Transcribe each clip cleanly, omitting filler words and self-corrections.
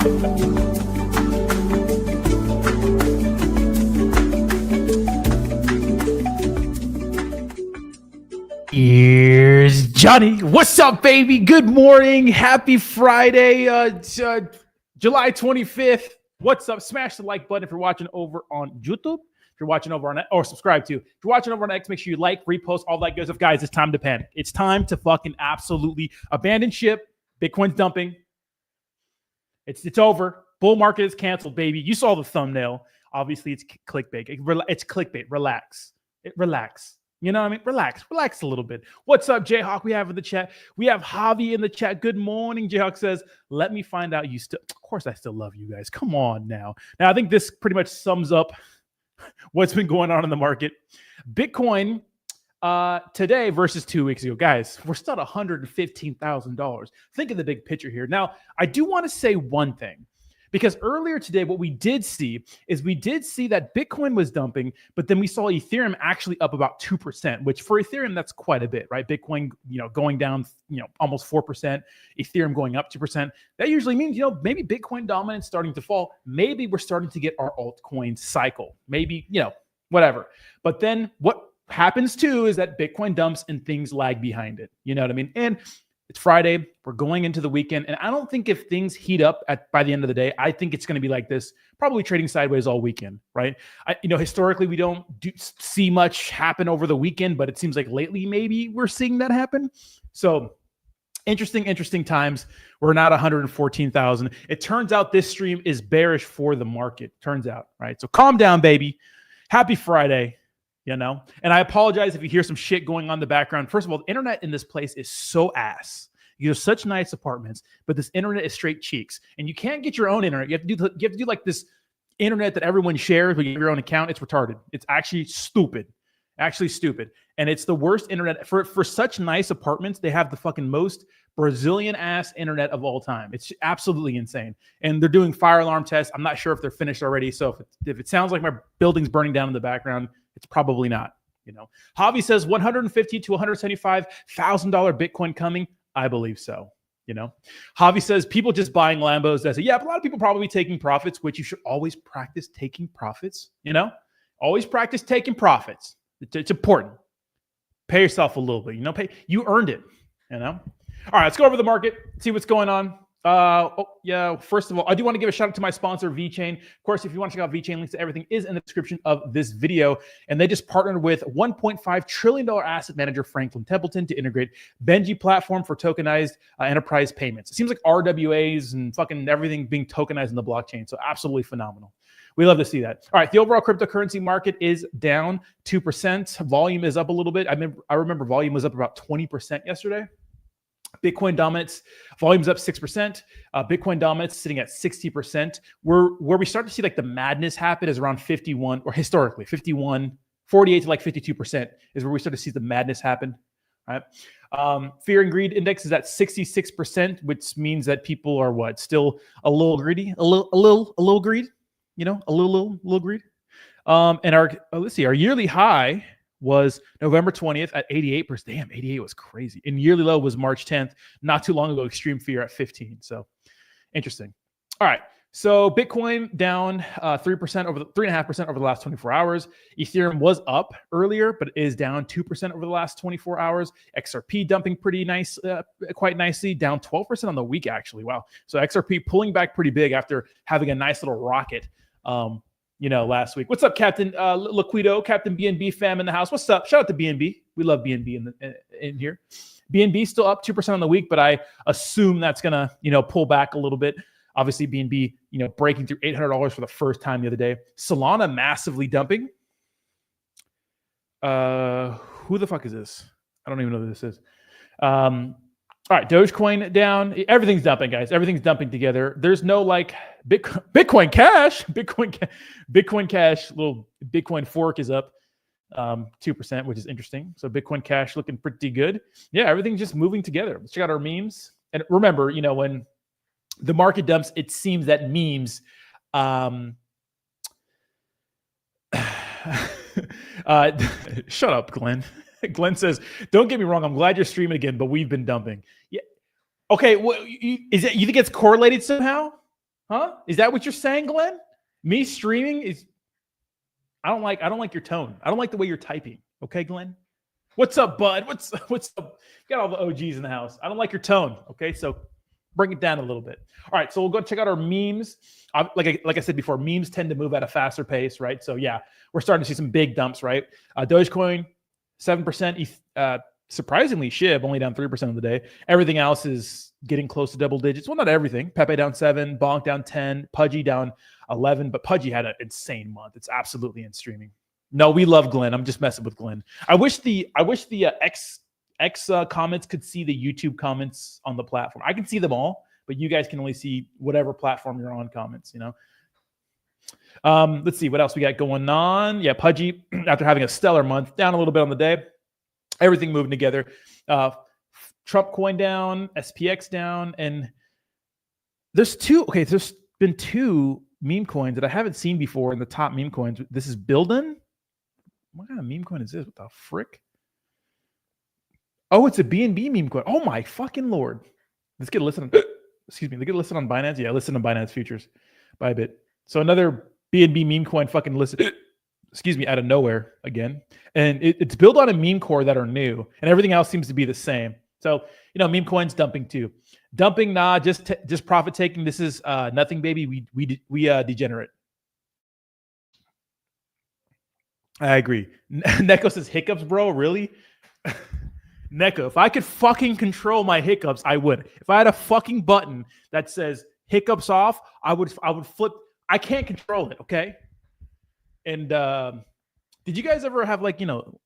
Here's Johnny. What's up, baby? Good morning. Happy Friday, July 25th. What's up? Smash the like button if you're watching over on YouTube. If you're watching over on, or subscribe to. If you're watching over on X, make sure you like, repost, all that good stuff. Guys, it's time to panic. It's time to fucking absolutely abandon ship. Bitcoin's dumping. It's over. Bull market is canceled, baby. You saw the thumbnail. Obviously, it's clickbait. It's clickbait. Relax. Relax. You know what I mean? Relax a little bit. What's up, Jayhawk? We have in the chat. We have Javi in the chat. Good morning. Jayhawk says, let me find out you still, of course I still love you guys. Come on now. Now, I think this pretty much sums up what's been going on in the market. Bitcoin today versus 2 weeks ago. Guys, we're still at $115,000. Think of the big picture here. Now, I do want to say one thing. Because earlier today, what we did see is that Bitcoin was dumping, but then we saw Ethereum actually up about 2%, which for Ethereum, that's quite a bit, right? Bitcoin, going down, almost 4%, Ethereum going up 2%. That usually means, maybe Bitcoin dominance starting to fall. Maybe we're starting to get our altcoin cycle. Maybe, whatever. But then what happens too is that Bitcoin dumps and things lag behind it. You know what I mean? And it's Friday. We're going into the weekend. And I don't think if things heat up by the end of the day, I think it's going to be like this, probably trading sideways all weekend, right? Historically, we don't see much happen over the weekend, but it seems like lately maybe we're seeing that happen. So interesting times. We're not 114,000. It turns out this stream is bearish for the market. Turns out, right? So calm down, baby. Happy Friday. And I apologize if you hear some shit going on in the background. First of all, the internet in this place is so ass. You have such nice apartments, but this internet is straight cheeks. And you can't get your own internet. You have to do like this internet that everyone shares when you have your own account. It's retarded. It's actually stupid. And it's the worst internet. For such nice apartments, they have the fucking most Brazilian ass internet of all time. It's absolutely insane. And they're doing fire alarm tests. I'm not sure if they're finished already. So if it sounds like my building's burning down in the background, it's probably not. Javi says $150,000 to $175,000 Bitcoin coming. I believe so. Javi says people just buying Lambos. I say, yeah, but a lot of people probably taking profits, which you should always practice taking profits. Always practice taking profits. It's important. Pay yourself a little bit. You earned it. All right, let's go over the market, see what's going on. First of all, I do want to give a shout out to my sponsor, VeChain. Of course, if you want to check out VeChain, links to everything is in the description of this video. And they just partnered with $1.5 trillion asset manager Franklin Templeton to integrate Benji platform for tokenized enterprise payments. It seems like RWAs and fucking everything being tokenized in the blockchain. So absolutely phenomenal. We love to see that. All right, the overall cryptocurrency market is down 2%. Volume is up a little bit. I remember volume was up about 20% yesterday. Bitcoin dominance, volume's up 6%. Bitcoin dominance sitting at 60%. Where we start to see like the madness happen is around 51, or historically 51, 48 to like 52% is where we start to see the madness happen. Right? Fear and greed index is at 66%, which means that people are still a little greedy, a little greed, a little greed. And our yearly high was November 20th at 88%. Damn, 88 was crazy. And yearly low was March 10th. Not too long ago, extreme fear at 15. So interesting. All right. So Bitcoin down 3% over 3.5% over the last 24 hours. Ethereum was up earlier, but is down 2% over the last 24 hours. XRP dumping pretty nice, quite nicely, down 12% on the week actually. Wow. So XRP pulling back pretty big after having a nice little rocket. Last week. What's up, Captain Liquido, Captain BNB fam in the house? What's up? Shout out to BNB. We love BNB in here. BNB still up 2% on the week, but I assume that's gonna, pull back a little bit. Obviously, BNB, breaking through $800 for the first time the other day. Solana massively dumping. Who the fuck is this? I don't even know who this is. All right, Dogecoin down. Everything's dumping, guys. Everything's dumping together. There's no like Bitcoin Cash. Bitcoin Cash, little Bitcoin fork is up 2%, which is interesting. So Bitcoin Cash looking pretty good. Yeah, everything's just moving together. Let's check out our memes. And remember, when the market dumps, it seems that memes shut up, Glenn. Glenn says, don't get me wrong, I'm glad you're streaming again, but we've been dumping. Yeah. Okay, well, you think it's correlated somehow? Huh? Is that what you're saying, Glenn? Me streaming is I don't like your tone. I don't like the way you're typing. Okay, Glenn? What's up, bud? What's up? Got all the OGs in the house. I don't like your tone. Okay, so bring it down a little bit. All right, so we'll go check out our memes. Like I said before, memes tend to move at a faster pace, right? So yeah, we're starting to see some big dumps, right? Dogecoin, 7%. Surprisingly, SHIB only down 3% of the day. Everything else is getting close to double digits. Well, not everything. Pepe down 7, Bonk down 10, Pudgy down 11, but Pudgy had an insane month. It's absolutely in streaming. No, we love Glenn. I'm just messing with Glenn. I wish the X comments could see the YouTube comments on the platform. I can see them all, but you guys can only see whatever platform you're on comments, you know. Let's see what else we got going on. Yeah, Pudgy, after having a stellar month, down a little bit on the day. Everything moving together. Trump coin down, SPX down, and there's been two meme coins that I haven't seen before in the top meme coins. This is Buildin. What kind of meme coin is this? What the frick? Oh, it's a BNB meme coin. Oh my fucking Lord. Let's get listed on excuse me. Let's get listed on Binance. Yeah, listed on Binance futures by a bit. So another BNB meme coin fucking listed excuse me, out of nowhere again. And it's built on a meme core that are new, and everything else seems to be the same. So, you know, meme coins dumping too. Dumping, nah, just profit taking. This is nothing, baby. We degenerate. I agree. Neko says hiccups, bro. Really? Neko, if I could fucking control my hiccups, I would. If I had a fucking button that says hiccups off, I would flip. I can't control it, okay? And did you guys ever have, like, you know,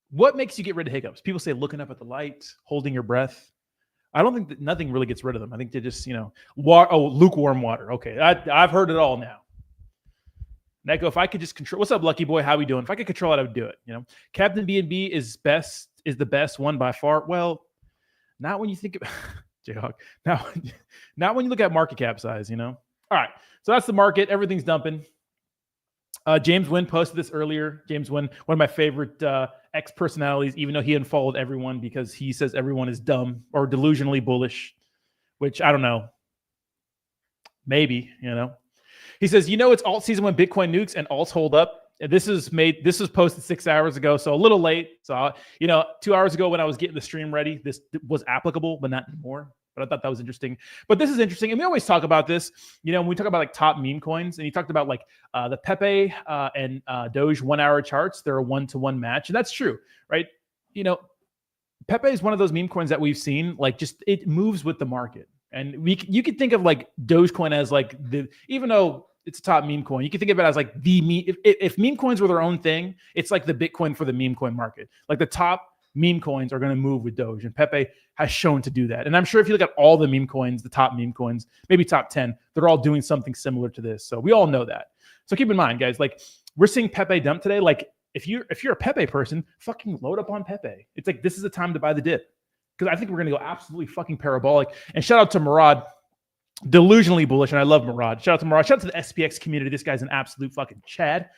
what makes you get rid of hiccups? People say looking up at the light, holding your breath. I don't think that nothing really gets rid of them. I think they just, you know, lukewarm water. Okay, I've heard it all now. Neko, if I could just control, what's up, Lucky Boy? How we doing? If I could control it, I would do it. You know, Captain BNB is the best one by far. Well, not when you think of Jayhawk. Not when you look at market cap size. You know. All right, so that's the market. Everything's dumping. James Wynn posted this earlier. James Wynn, one of my favorite X personalities, even though he unfollowed everyone because he says everyone is dumb or delusionally bullish, which I don't know. Maybe, you know. He says, you know, it's alt season when Bitcoin nukes and alts hold up. And this was posted 6 hours ago, so a little late. So, you know, 2 hours ago when I was getting the stream ready, this was applicable, but not anymore. But I thought that was interesting. But this is interesting. And we always talk about this, you know, when we talk about like top meme coins, and he talked about like the Pepe and Doge 1 hour charts. They're a 1-to-1 match. And that's true, right? You know, Pepe is one of those meme coins that we've seen, like, just it moves with the market. And you could think of like Dogecoin as like even though it's a top meme coin, you can think of it as like the meme. If meme coins were their own thing, it's like the Bitcoin for the meme coin market. Like the top meme coins are going to move with Doge, and Pepe has shown to do that. And I'm sure if you look at all the meme coins, the top meme coins, maybe top 10, they're all doing something similar to this. So we all know that. So keep in mind, guys, like we're seeing Pepe dump today. Like if you're a Pepe person, fucking load up on Pepe. It's like this is the time to buy the dip, because I think we're going to go absolutely fucking parabolic. And shout out to Murad, delusionally bullish, and I love Murad. Shout out to Murad. Shout out to the SPX community. This guy's an absolute fucking Chad.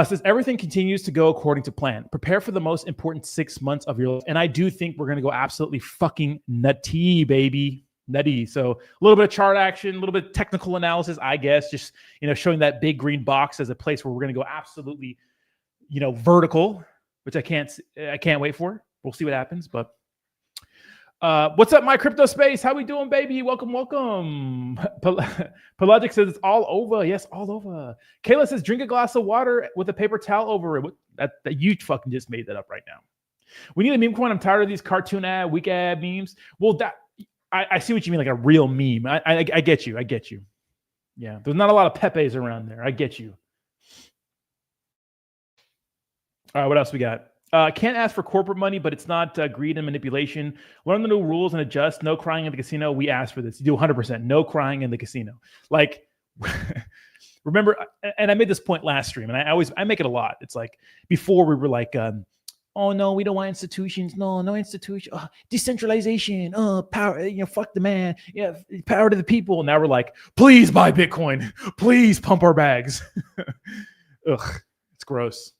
Says everything continues to go according to plan. Prepare for the most important 6 months of your life. And I do think we're going to go absolutely fucking nutty, baby. Nutty. So a little bit of chart action, a little bit of technical analysis, I guess, just, you know, showing that big green box as a place where we're going to go absolutely, you know, vertical, which I can't wait for. We'll see what happens. But what's up, my crypto space? How we doing, baby? Welcome. Pelagic says it's all over. Yes, all over. Kayla says drink a glass of water with a paper towel over it. That you fucking just made that up right now. We need a meme coin. I'm tired of these cartoon weak ad memes. Well, I see what you mean, like a real meme. I get you. I get you. Yeah, there's not a lot of Pepes around there. I get you. All right, what else we got? Can't ask for corporate money, but it's not greed and manipulation. Learn the new rules and adjust. No crying in the casino. We asked for this. You do 100%. No crying in the casino. Like, remember, and I made this point last stream, and I make it a lot. It's like before we were like, oh no, we don't want institutions. No institution. Decentralization. Power. You know, fuck the man. Yeah, power to the people. Now we're like, please buy Bitcoin. Please pump our bags. Ugh, it's gross.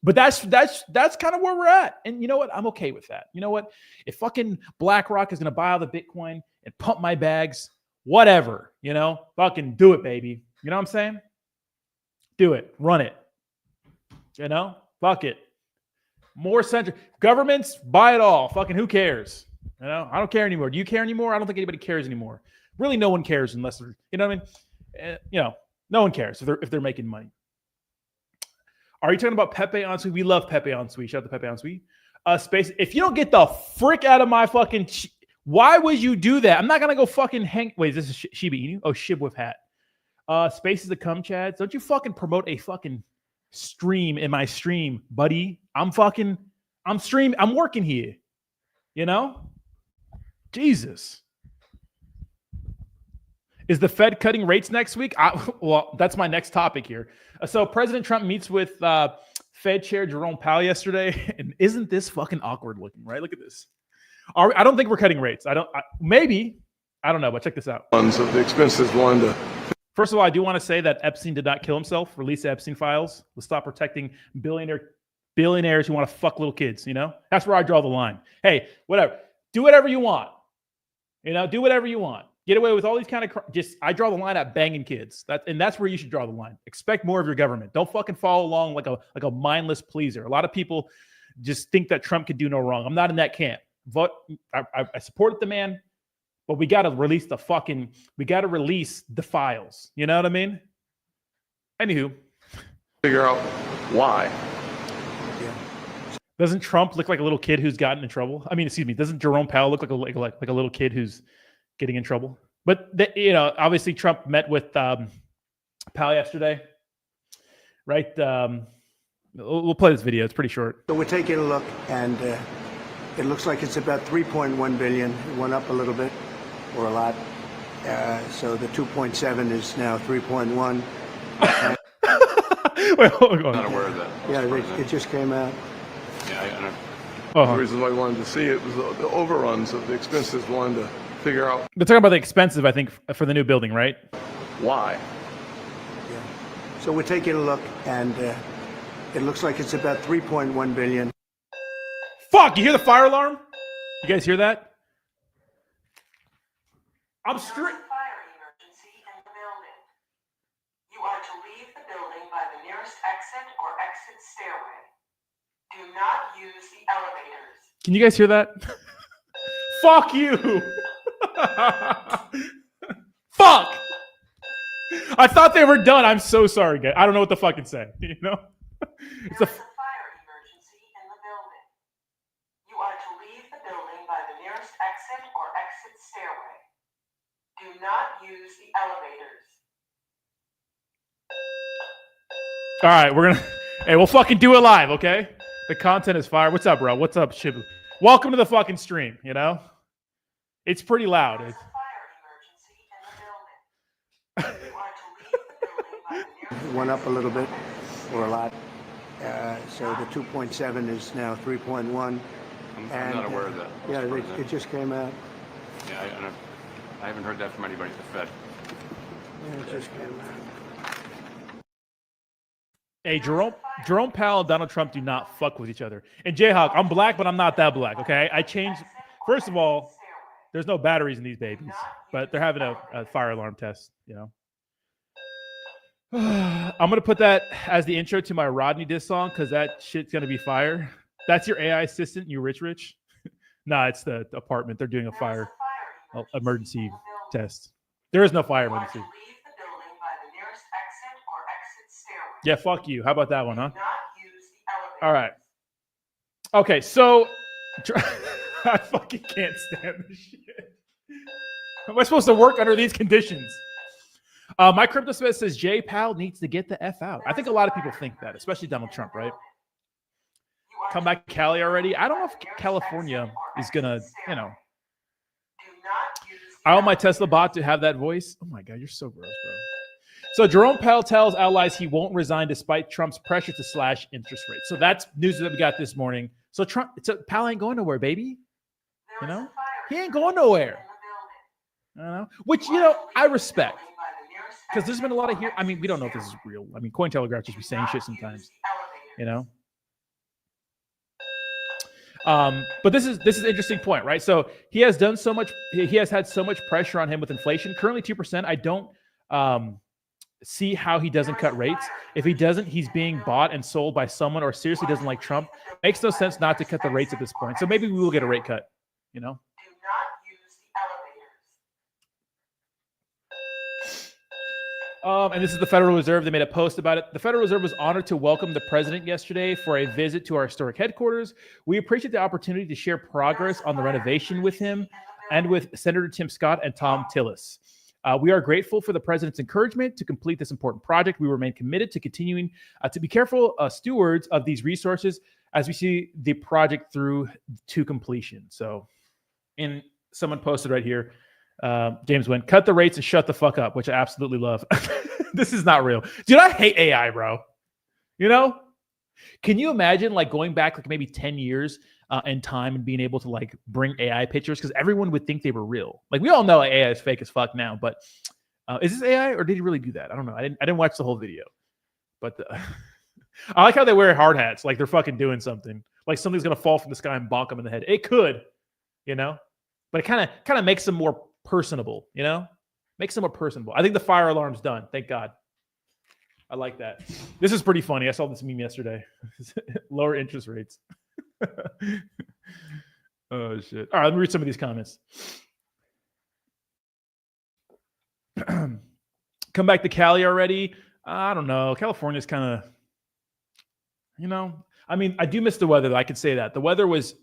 But that's kind of where we're at. And you know what? I'm okay with that. You know what? If fucking BlackRock is going to buy all the Bitcoin and pump my bags, whatever, you know, fucking do it, baby. You know what I'm saying? Do it. Run it. You know? Fuck it. More central. Governments, buy it all. Fucking who cares? You know? I don't care anymore. Do you care anymore? I don't think anybody cares anymore. Really, no one cares unless they're, you know what I mean? You know, no one cares if they're making money. Are you talking about Pepe Ensui? We love Pepe Ensui. Shout out to Pepe Ensui. Space. If you don't get the frick out of my fucking, why would you do that? I'm not gonna go fucking hang. Wait, is this Shiba Inu? Oh, Shib with hat. Spaces to come, Chad. Don't you fucking promote a fucking stream in my stream, buddy. I'm streaming. I'm working here. You know? Jesus. Is the Fed cutting rates next week? Well, that's my next topic here. So President Trump meets with Fed Chair Jerome Powell yesterday, and isn't this fucking awkward looking, right? Look at this. I don't think we're cutting rates. Maybe. I don't know, but check this out. Of the expenses one to. First of all, I do want to say that Epstein did not kill himself. Release the Epstein files. Let's stop protecting billionaires who want to fuck little kids, you know? That's where I draw the line. Hey, whatever. Do whatever you want. You know, do whatever you want. Get away with all these kind of I draw the line at banging kids. That's where you should draw the line. Expect more of your government. Don't fucking follow along like a mindless pleaser. A lot of people just think that Trump could do no wrong. I'm not in that camp. I supported the man. But we got to release the files. You know what I mean? Anywho. Figure out why. Yeah. Doesn't Trump look like a little kid who's gotten in trouble? I mean, excuse me. Doesn't Jerome Powell look like a little kid who's getting in trouble? But, you know, obviously Trump met with Powell yesterday. Right? We'll play this video. It's pretty short. So we're taking a look, and it looks like it's about 3.1 billion. It went up a little bit. Or a lot. So the 2.7 is now 3.1. Wait, hold on. I'm not aware of that. Yeah, it just came out. Yeah, I know. The reason why I wanted to see it was the overruns of the expenses. Wanted to figure out. They're talking about the expensive, I think, for the new building, right? Why? Yeah. So we're taking a look, and it looks like it's about 3.1 billion. Fuck! You hear the fire alarm? You guys hear that? I'm straight. Fire emergency in the building. You are to leave the building by the nearest exit or exit stairway. Do not use the elevators. Can you guys hear that? Fuck you! Fuck! I thought they were done. I'm so sorry, guys. I don't know what to fucking say. You know? It's a fire emergency in the building. You are to leave the building by the nearest exit or exit stairway. Do not use the elevators. All right, hey, we'll fucking do it live, okay? The content is fire. What's up, bro? What's up, Shibu? Welcome to the fucking stream, you know? It's pretty loud. There's a fire emergency in the building. You are to leave the building by the nearest. It went up a little bit, or a lot. So the 2.7 is now 3.1. I'm not aware of that. Yeah, it just came out. Yeah, I haven't heard that from anybody at the Fed. Yeah, it just came out. Hey, Jerome Powell and Donald Trump do not fuck with each other. And Jayhawk, I'm black, but I'm not that black, okay? I changed. First of all, there's no batteries in these babies, but they're having a fire alarm test, you know? I'm going to put that as the intro to my Rodney diss song because that shit's going to be fire. That's your AI assistant, you rich? Nah, it's the apartment. They're doing a fire emergency test. There is no fire emergency. Yeah, fuck you. How about that one, huh? All right. Okay, so I fucking can't stand this shit. How am I supposed to work under these conditions? My crypto space says Jay Powell needs to get the F out. I think a lot of people think that, especially Donald Trump, right? Come back to Cali already. I don't know if California is gonna, you know. I want my Tesla bot to have that voice. Oh my God, you're so gross, bro. So Jerome Powell tells allies he won't resign despite Trump's pressure to slash interest rates. So that's news that we got this morning. So Powell ain't going nowhere, baby. You know, he ain't going nowhere. I don't know. Which, you know, I respect. Because there's been a lot of here. I mean, we don't know if this is real. I mean, Cointelegraph just be saying shit sometimes. You know. But this is an interesting point, right? So he has done so much. He has had so much pressure on him with inflation. Currently 2%. I don't see how he doesn't cut rates. If he doesn't, he's being bought and sold by someone, or seriously doesn't like Trump. Makes no sense not to cut the rates at this point. So maybe we will get a rate cut. You know. Do not use the elevators. And this is the Federal Reserve. They made a post about it. The Federal Reserve was honored to welcome the president yesterday for a visit to our historic headquarters. We appreciate the opportunity to share progress on the renovation with him and with Senator Tim Scott and Tom Tillis. We are grateful for the president's encouragement to complete this important project. We remain committed to continuing to be careful stewards of these resources as we see the project through to completion. So, and someone posted right here, James Wynn, cut the rates and shut the fuck up, which I absolutely love. This is not real. Dude, I hate AI, bro. You know? Can you imagine like going back like maybe 10 years in time and being able to like bring AI pictures? Because everyone would think they were real. Like we all know AI is fake as fuck now, but is this AI or did he really do that? I don't know. I didn't watch the whole video. But I like how they wear hard hats like they're fucking doing something. Like something's going to fall from the sky and bonk them in the head. It could, you know? But it kind of makes them more personable, you know? Makes them more personable. I think the fire alarm's done. Thank God. I like that. This is pretty funny. I saw this meme yesterday. Lower interest rates. Oh, shit. All right, let me read some of these comments. Come back to Cali already? I don't know. California's kind of, you know, I mean, I do miss the weather, though. I could say that. The weather was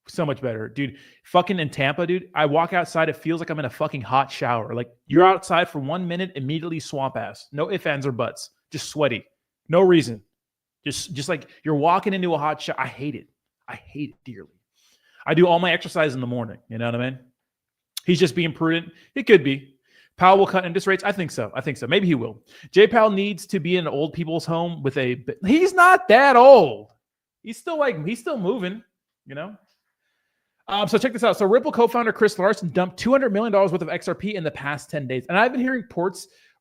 so much better. Dude, fucking in Tampa, dude, I walk outside, it feels like I'm in a fucking hot shower. Like, you're outside for 1 minute, immediately swamp ass. No ifs, ands, or buts. Just sweaty. No reason. Just like you're walking into a hot shower. I hate it. I hate it dearly. I do all my exercise in the morning. You know what I mean? He's just being prudent. It could be. Powell will cut interest rates. I think so. Maybe he will. J. Powell needs to be in an old people's home with a... He's not that old. He's still moving, you know? So check this out. So Ripple co-founder Chris Larson dumped $200 million worth of XRP in the past 10 days. And I've been hearing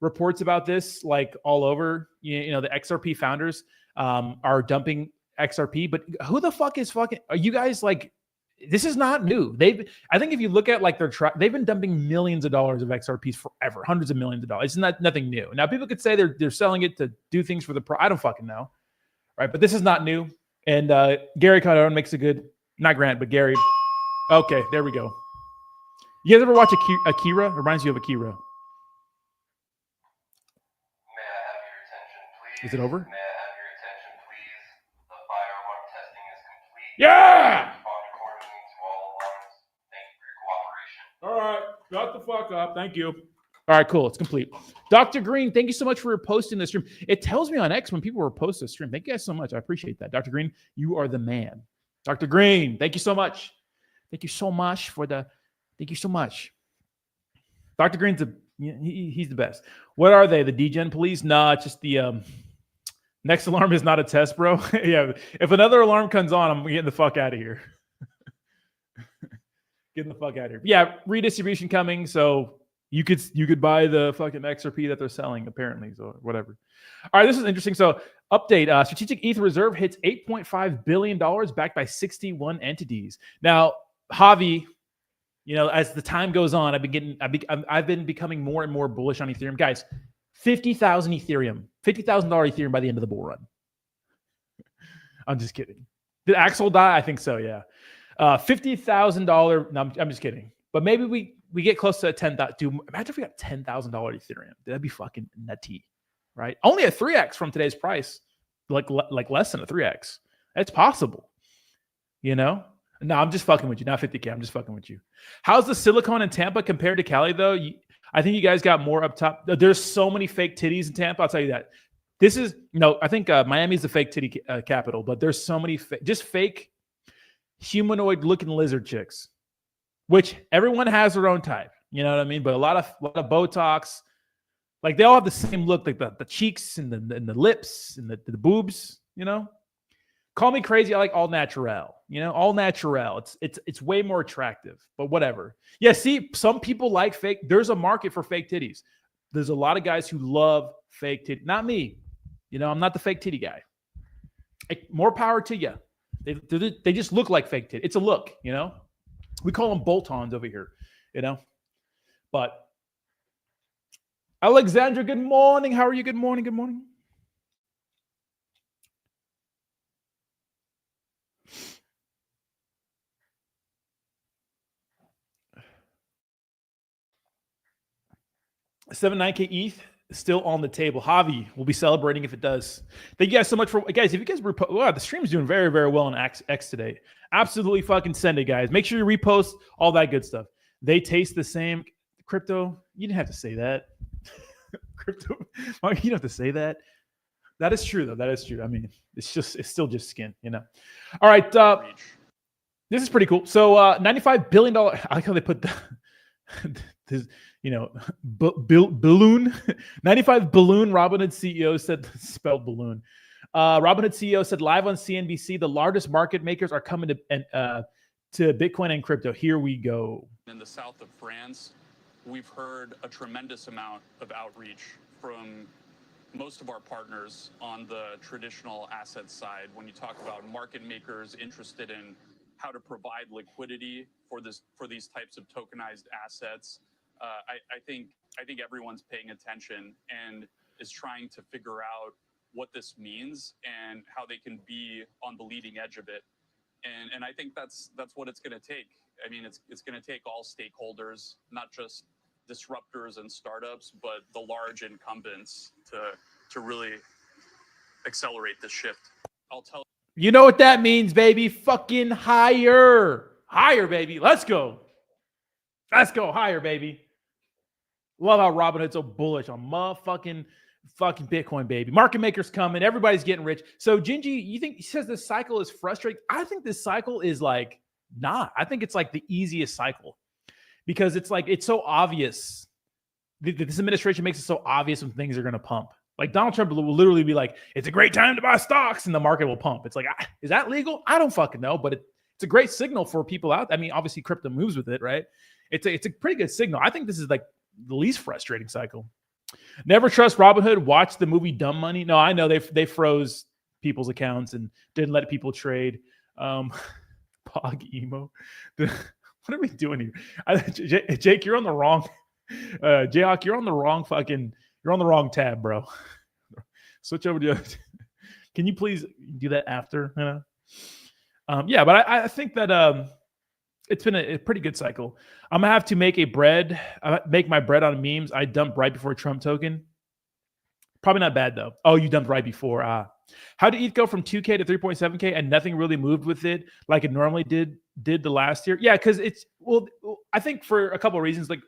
reports about this like all over. You know, the XRP founders are dumping XRP. But who the fuck is fucking... Are you guys like... This is not new. I think if you look at like they've been dumping millions of dollars of XRPs forever, hundreds of millions of dollars. It's nothing new. Now people could say they're selling it to do things for the I don't fucking know, right? But this is not new. And Gary Cardone makes a good, not Grant, but Gary. Okay, there we go. You guys ever watch Akira? Reminds you of Akira. May I have your attention, please? Is it over? May I have your attention, please? The firearm testing is complete. Yeah! According to all alarms. Thank you for your cooperation. All right, shut the fuck up. Thank you. All right, cool. It's complete. Dr. Green, thank you so much for posting this stream. It tells me on X when people repost this stream. Thank you guys so much. I appreciate that. Dr. Green, you are the man. Dr. Green, thank you so much. Thank you so much thank you so much. Dr. Green's he's the best. What are they? The DGen police? Nah, it's just the next alarm is not a test, bro. Yeah, if another alarm comes on, I'm getting the fuck out of here. Getting the fuck out of here. Yeah, redistribution coming, so you could buy the fucking XRP that they're selling, apparently, so whatever. All right, this is interesting. So, update: Strategic ETH Reserve hits $8.5 billion, backed by 61 entities. Now, Javi, you know, as the time goes on, I've been becoming more and more bullish on Ethereum, guys. 50,000 Ethereum, $50,000 Ethereum by the end of the bull run. I'm just kidding. Did Axel die? I think so. Yeah. $50,000. No, I'm just kidding. But maybe we get close to 10,000. Dude, imagine if we got $10,000 Ethereum. That'd be fucking nutty, right? Only a 3x from today's price, like less than a 3x. It's possible, you know. No, I'm just fucking with you. Not 50K. I'm just fucking with you. How's the silicone in Tampa compared to Cali though? I think you guys got more up top. There's so many fake titties in Tampa. I'll tell you that. I think Miami's the fake titty capital, but there's so many just fake humanoid looking lizard chicks, which everyone has their own type. You know what I mean? But a lot of Botox, like they all have the same look, like the cheeks and the lips and the boobs, you know? Call me crazy. I like all natural, you know, all natural. It's way more attractive, but whatever. Yeah. See, some people like fake. There's a market for fake titties. There's a lot of guys who love fake titties. Not me. You know, I'm not the fake titty guy. More power to you. They just look like fake titties. It's a look, you know. We call them bolt-ons over here, you know. But Alexandra, good morning. How are you? Good morning. Good morning. $7.9K ETH still on the table. Javi will be celebrating if it does. Thank you guys so much for guys. If you guys wow, the stream's doing very, very well on X today. Absolutely fucking send it, guys. Make sure you repost all that good stuff. They taste the same. Crypto, you didn't have to say that. Crypto, you didn't have to say that. That is true though. That is true. I mean, it's still just skin, you know. All right, this is pretty cool. So $95 billion. I like how they put this, you know, balloon. 95 balloon. Robinhood CEO said, spelled balloon. Robinhood CEO said live on CNBC, the largest market makers are coming to Bitcoin and crypto. Here we go. In the south of France, we've heard a tremendous amount of outreach from most of our partners on the traditional asset side. When you talk about market makers interested in how to provide liquidity for these types of tokenized assets, I think everyone's paying attention and is trying to figure out what this means and how they can be on the leading edge of it. And I think that's what it's going to take. I mean, it's going to take all stakeholders, not just disruptors and startups, but the large incumbents to really accelerate this shift. I'll tell you know what that means, baby. Fucking higher, baby. Let's go higher, baby. Love how Robinhood's so bullish on motherfucking Bitcoin, baby. Market makers coming. Everybody's getting rich. So Gingy, you think he says this cycle is frustrating? I think this cycle is like not. I think it's like the easiest cycle because it's like it's so obvious. This administration makes it so obvious when things are going to pump. Like Donald Trump will literally be like, "It's a great time to buy stocks," and the market will pump. It's like, is that legal? I don't fucking know, but it's a great signal for people out. I mean, obviously, crypto moves with it, right? It's a pretty good signal. I think this is like the least frustrating cycle. Never trust Robinhood. Watch the movie Dumb Money. No, I know they froze people's accounts and didn't let people trade. Pog emo. What are we doing here? Jake, you're on the wrong. Jayhawk, you're on the wrong tab, bro. Switch over to. Can you please do that after? You know? Yeah, but I think that it's been a pretty good cycle. I'm gonna have to make my bread on memes. I dumped right before Trump token. Probably not bad though. Oh, you dumped right before. How did ETH go from 2K to 3.7K and nothing really moved with it like it normally did the last year? Yeah, because I think for a couple of reasons. Like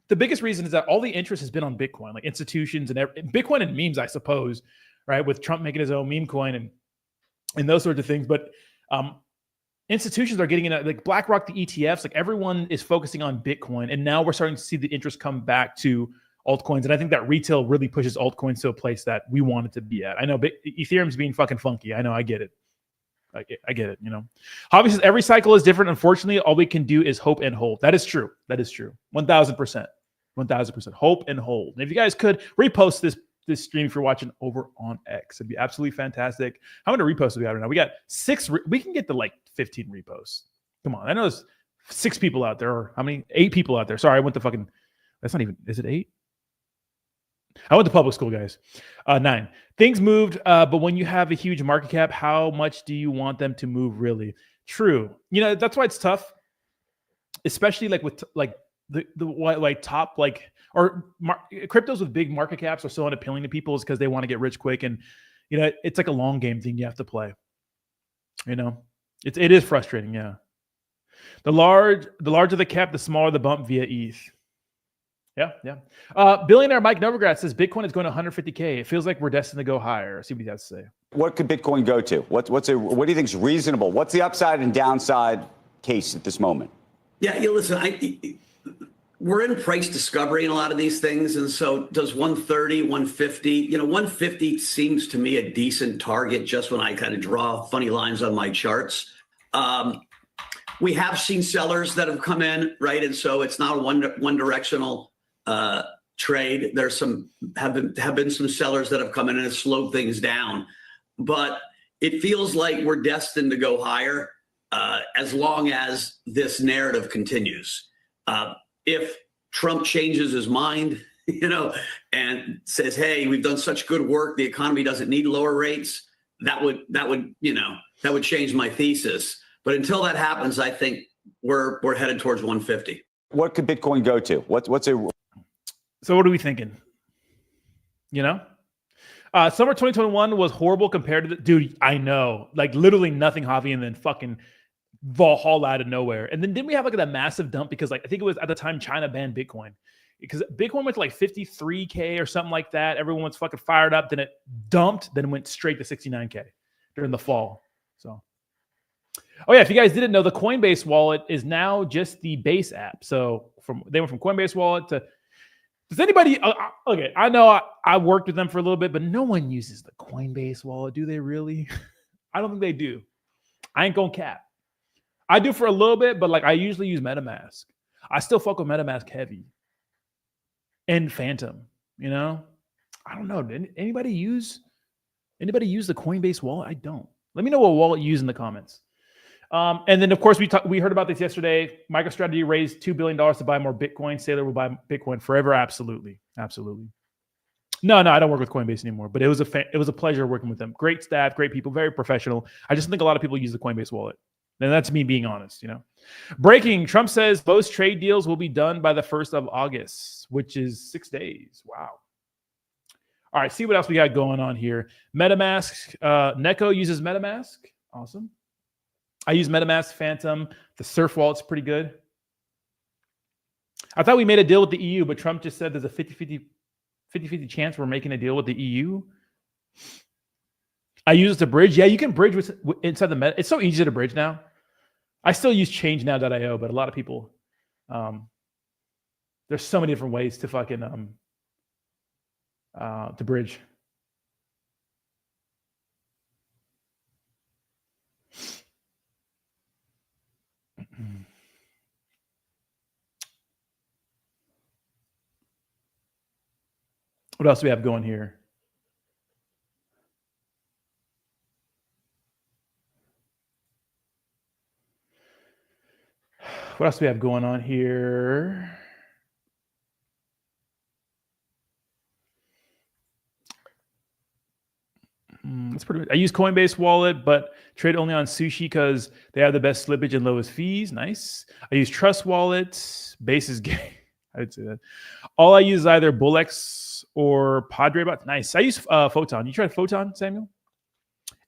the biggest reason is that all the interest has been on Bitcoin, like institutions and Bitcoin and memes, I suppose, right? With Trump making his own meme coin and those sorts of things, but institutions are getting in, like BlackRock, the ETFs, like everyone is focusing on Bitcoin. And now we're starting to see the interest come back to altcoins. And I think that retail really pushes altcoins to a place that we want it to be at. I know Ethereum's being fucking funky. I know, I get it. I get it, you know. Obviously, every cycle is different. Unfortunately, all we can do is hope and hold. That is true. 1,000%. 1,000%. Hope and hold. And if you guys could repost this stream if you're watching over on X, it'd be absolutely fantastic. How many reposts do we have right now? We got 6. We can get to like 15 reposts. Come on. I know there's 6 people out there. Or how many? 8 people out there. Sorry, I went to fucking. That's not even. Is it 8? I went to public school, guys. 9. Things moved, but when you have a huge market cap, how much do you want them to move? Really? True. You know, that's why it's tough, especially like with like the top cryptos with big market caps are so unappealing to people is because they want to get rich quick, and you know it's like a long game thing you have to play. You know, it is frustrating. Yeah, the larger the cap, the smaller the bump via ETH. Yeah. Billionaire Mike Novogratz says Bitcoin is going to 150K. It feels like we're destined to go higher. See what he has to say. What could Bitcoin go to? What do you think is reasonable? What's the upside and downside case at this moment? Yeah, listen, we're in price discovery in a lot of these things. And so does 130, 150, 150 seems to me a decent target just when I kind of draw funny lines on my charts. We have seen sellers that have come in, right? And so it's not a one directional trade. There's have been some sellers that have come in and have slowed things down. But it feels like we're destined to go higher as long as this narrative continues. If Trump changes his mind, and says, "Hey, we've done such good work, the economy doesn't need lower rates," that would change my thesis. But until that happens, I think we're headed towards 150. What could Bitcoin go to? So what are we thinking? Summer 2021 was horrible compared to dude. I know, like literally nothing, Javi, and then fucking Valhalla out of nowhere. And then didn't we have like that massive dump because I think it was at the time China banned Bitcoin because Bitcoin went to like 53K or something like that. Everyone was fucking fired up. Then it dumped. Then it went straight to 69K during the fall. So, oh yeah, if you guys didn't know, the Coinbase wallet is now just the base app. So they went from Coinbase wallet to. Does anybody? Okay, I know I worked with them for a little bit, but no one uses the Coinbase wallet, do they really? I don't think they do. I ain't gonna cap. I do for a little bit, but like I usually use MetaMask. I still fuck with MetaMask heavy. And Phantom, I don't know. Did anybody use the Coinbase wallet? I don't. Let me know what wallet you use in the comments. And then of course we heard about this yesterday. MicroStrategy raised $2 billion to buy more Bitcoin. Saylor will buy Bitcoin forever. Absolutely. No, I don't work with Coinbase anymore, but it was a pleasure working with them. Great staff, great people, very professional. I just think a lot of people use the Coinbase wallet. And that's me being honest, Breaking, Trump says most trade deals will be done by the 1st of August, which is 6 days. Wow. All right, see what else we got going on here. MetaMask, Neko uses MetaMask. Awesome. I use MetaMask Phantom. The Surf wallet's pretty good. I thought we made a deal with the EU, but Trump just said there's a 50-50 chance we're making a deal with the EU. I use it to bridge. Yeah, you can bridge inside the Meta. It's so easy to bridge now. I still use ChangeNow.io, but a lot of people, there's so many different ways to fucking to bridge. What else do we have going here? What else do we have going on here? That's pretty good. I use Coinbase wallet, but trade only on Sushi because they have the best slippage and lowest fees. Nice. I use Trust Wallet. Base is gay. I would say that. All I use is either Bullex or Padre Bot. Nice. I use Photon. You tried Photon, Samuel?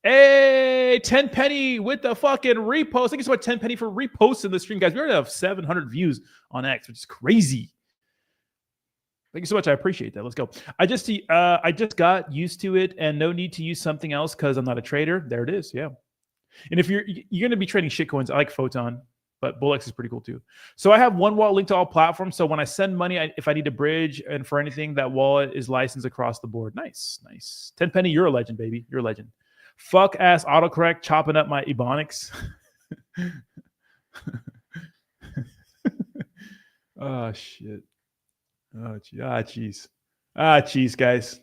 Hey, 10 penny with the fucking repost. Thank you so much, 10 penny, for reposting the stream, guys. We already have 700 views on X, which is crazy. Thank you so much. I appreciate that. Let's go. I just got used to it and no need to use something else because I'm not a trader. There it is. Yeah. And if you're going to be trading shitcoins, I like Photon, but Bullex is pretty cool too. So I have one wallet linked to all platforms. So when I send money, if I need to bridge and for anything, that wallet is licensed across the board. Nice. 10 penny. You're a legend, baby. You're a legend. Fuck ass autocorrect chopping up my Ebonics. Oh shit. Oh jeez. Jeez, guys.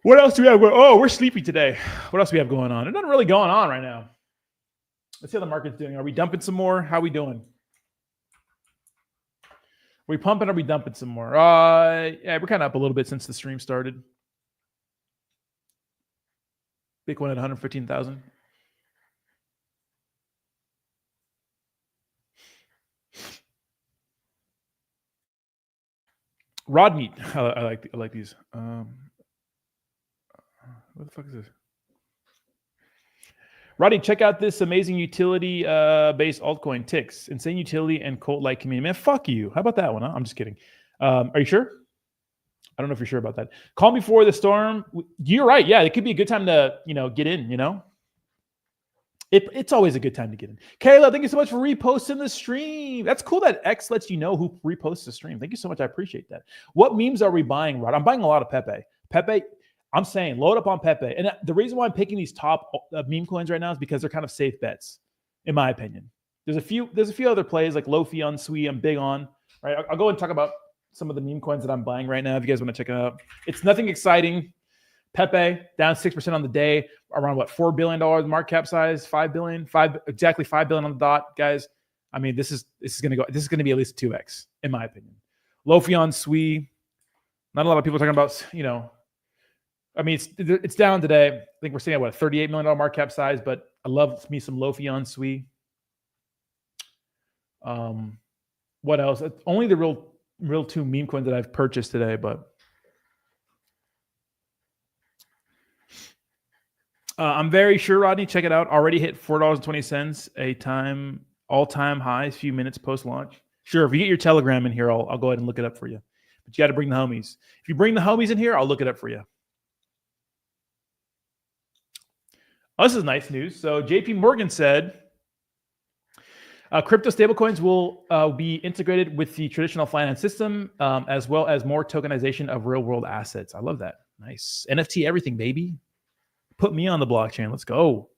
What else do we have? Oh, we're sleepy today. What else do we have going on? There's nothing really going on right now. Let's see how the market's doing. Are we dumping some more? How are we doing? Are we pumping or are we dumping some more? Yeah, we're kind of up a little bit since the stream started. Bitcoin at 115,000. Rod meat. I like these. What the fuck is this? Roddy, check out this amazing utility based altcoin Tix. Insane utility and cult-like community. Man, fuck you. How about that one? Huh? I'm just kidding. Are you sure? I don't know if you're sure about that. Call me before the storm. You're right. Yeah, it could be a good time to, get in, It's always a good time to get in. Kayla, thank you so much for reposting the stream. That's cool that X lets you know who reposts the stream. Thank you so much. I appreciate that. What memes are we buying, Rod? I'm buying a lot of Pepe. Pepe, I'm saying load up on Pepe. And the reason why I'm picking these top meme coins right now is because they're kind of safe bets, in my opinion. There's a few other plays like Lofi on Sui I'm big on. Right? I'll go and talk about some of the meme coins that I'm buying right now if you guys want to check it out. It's nothing exciting, Pepe down 6% on the day, around what, $4 billion market cap size, exactly $5 billion on the dot, guys. I mean, this is going to be at least 2x in my opinion. Lofion Sui, not a lot of people talking about, I mean, it's down today. I think we're sitting at what, a $38 million market cap size, but I love me some Lofion Sui. What else? It's only the real two meme coins that I've purchased today, but I'm very sure, Rodney, check it out. Already hit $4.20 all-time high, a few minutes post-launch. Sure, if you get your Telegram in here, I'll go ahead and look it up for you. But you got to bring the homies. If you bring the homies in here, I'll look it up for you. Oh, this is nice news. So JP Morgan said crypto stablecoins will be integrated with the traditional finance system, as well as more tokenization of real-world assets. I love that. Nice. NFT everything, baby. Put me on the blockchain. Let's go.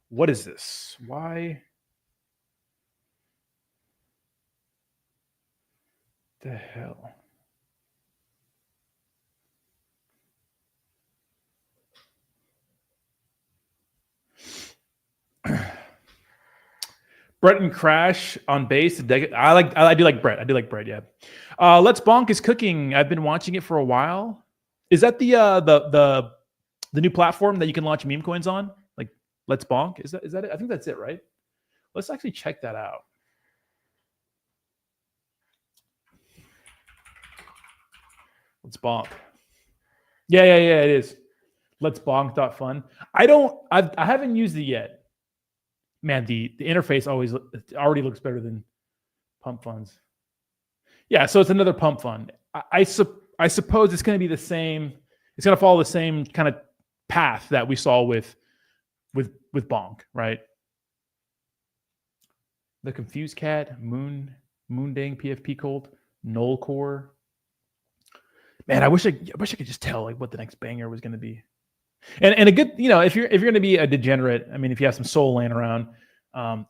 What is this? Why? The hell? Brett and Crash on base. I do like Brett. Yeah. Let's Bonk is cooking. I've been watching it for a while. Is that the new platform that you can launch meme coins on? Like Let's Bonk? Is that it? I think that's it, right? Let's actually check that out. Let's Bonk. Yeah, it is. Let's Bonk.fun. I haven't used it yet. Man, the interface already looks better than Pump Funds. Yeah, so it's another Pump Fund. I suppose it's going to be the same. It's going to follow the same kind of path that we saw with Bonk, right? The Confused Cat, Moondang, PFP Cold, Null Core. Man, I wish I could just tell like what the next banger was going to be. And a good, if you're going to be a degenerate, I mean, if you have some soul laying around,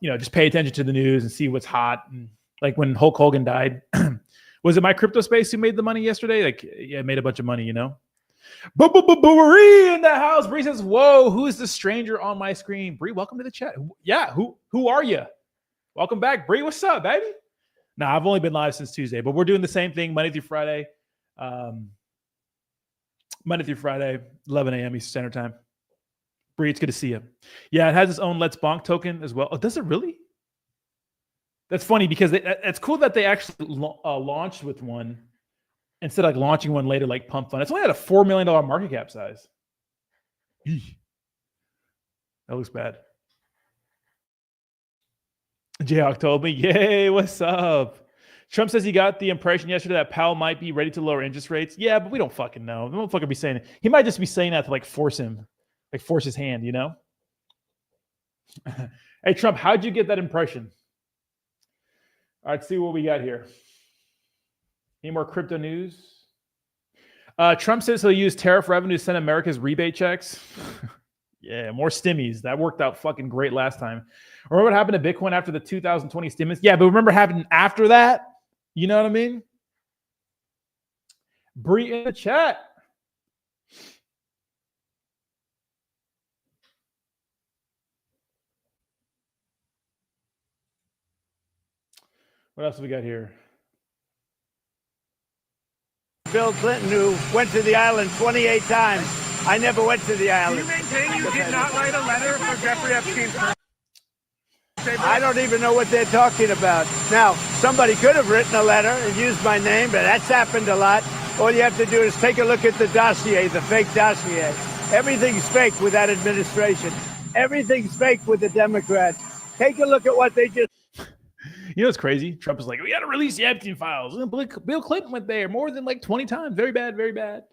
just pay attention to the news and see what's hot. And like when Hulk Hogan died, was it my crypto space who made the money yesterday? Like, yeah, made a bunch of money, Bree in the house. Bree says, "Whoa, who is the stranger on my screen?" Bree, welcome to the chat. Yeah, who are you? Welcome back, Bree. What's up, baby? Nah, I've only been live since Tuesday, but we're doing the same thing Monday through Friday. Monday through Friday, 11 a.m. Eastern Standard Time. Bree, it's good to see you. Yeah, it has its own Let's Bonk token as well. Oh, does it really? That's funny because it's cool that they actually launched with one instead of like launching one later like Pump Fund. It's only at a $4 million market cap size. Eesh. That looks bad. Jayhawk told me, yay, what's up? Trump says he got the impression yesterday that Powell might be ready to lower interest rates. Yeah, but we don't fucking know. We don't fucking be saying it. He might just be saying that to like force his hand, Hey, Trump, how'd you get that impression? All right, see what we got here. Any more crypto news? Trump says he'll use tariff revenue to send America's rebate checks. Yeah, more stimmies. That worked out fucking great last time. Remember what happened to Bitcoin after the 2020 stimulus? Yeah, but remember what happened after that? You know what I mean? Bree in the chat. What else have we got here? Bill Clinton, who went to the island 28 times. I never went to the island. Do you maintain you did not write a letter for Jeffrey Epstein? I don't even know what they're talking about. Now, somebody could have written a letter and used my name, but that's happened a lot. All you have to do is take a look at the dossier, the fake dossier. Everything's fake with that administration. Everything's fake with the Democrats. Take a look at what they just... You know what's crazy? Trump is like, we got to release the Epstein files. Bill Clinton went there more than like 20 times. Very bad, very bad.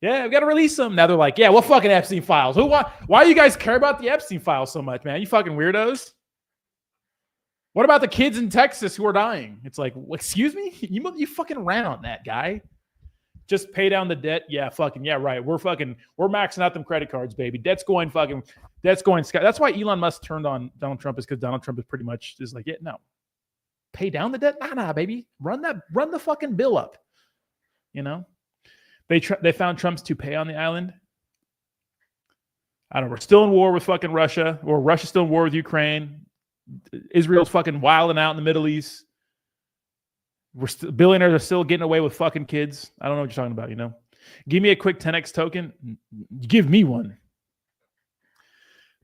Yeah, we got to release them. Now they're like, yeah, what fucking Epstein files? Why do you guys care about the Epstein files so much, man? You fucking weirdos. What about the kids in Texas who are dying? It's like, excuse me? You fucking ran on that, guy. Just pay down the debt. Yeah, fucking, yeah, right. We're maxing out them credit cards, baby. Debt's going sky. That's why Elon Musk turned on Donald Trump, is because Donald Trump is pretty much just like, yeah, no. Pay down the debt? Nah, baby. Run the fucking bill up. They found Trump's toupee on the island. I don't know. We're still in war with fucking Russia, or Russia's still in war with Ukraine. Israel's fucking wilding out in the Middle East. Billionaires are still getting away with fucking kids. I don't know what you're talking about, you know? Give me a quick 10x token. Give me one.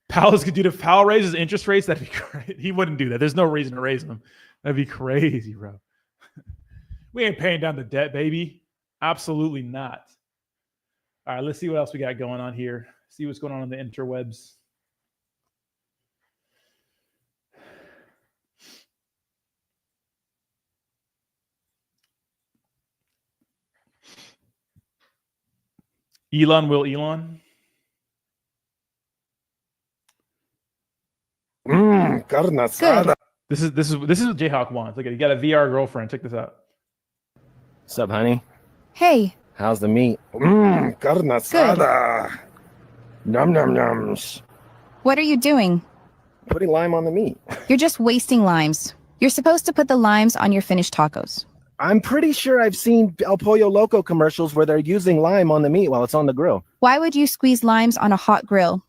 Powell's could do if Powell raises interest rates, that'd be great. He wouldn't do that. There's no reason to raise them. That'd be crazy, bro. We ain't paying down the debt, baby. Absolutely not. All right, let's see what else we got going on here. See what's going on the interwebs. Elon will Elon. Carne asada. This is what Jayhawk wants. Look at, he got a VR girlfriend. Check this out. What's up, honey? Hey. How's the meat? Carne asada. Num num nums. What are you doing? Putting lime on the meat. You're just wasting limes. You're supposed to put the limes on your finished tacos. I'm pretty sure I've seen El Pollo Loco commercials where they're using lime on the meat while it's on the grill. Why would you squeeze limes on a hot grill?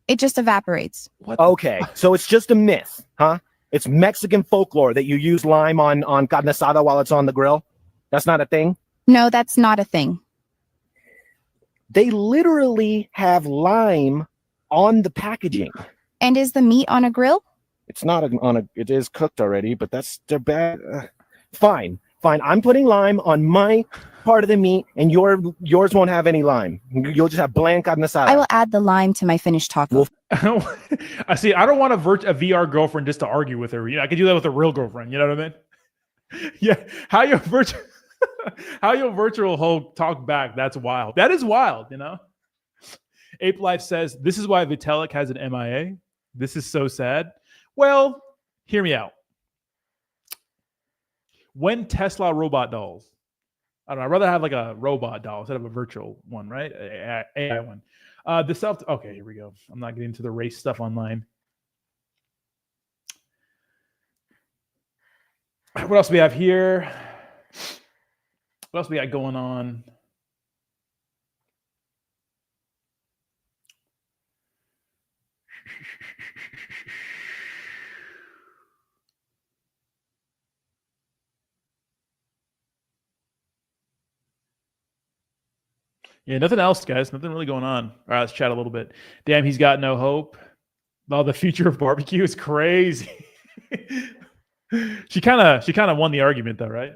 It just evaporates. What? Okay, so it's just a myth, huh? It's Mexican folklore that you use lime on carne asada while it's on the grill. That's not a thing? No, that's not a thing. They literally have lime on the packaging. And is the meat on a grill? It's not it is cooked already, but that's the bad. Fine. I'm putting lime on my part of the meat, and yours won't have any lime. You'll just have bland carne asada. I will add the lime to my finished taco. I see. I don't want a VR girlfriend just to argue with her. You know, I could do that with a real girlfriend. You know what I mean? Yeah. How your virtual hoe talk back? That's wild. That is wild. You know. Ape Life says this is why Vitalik has an MIA. This is so sad. Well, hear me out. When Tesla robot dolls, I don't know, I'd rather have like a robot doll instead of a virtual one, right? AI one. Okay, here we go. I'm not getting into the race stuff online. What else do we have here? What else we got going on? Yeah, nothing else, guys. Nothing really going on. All right, let's chat a little bit. Damn, he's got no hope. Oh, the future of barbecue is crazy. She kind of won the argument, though, right?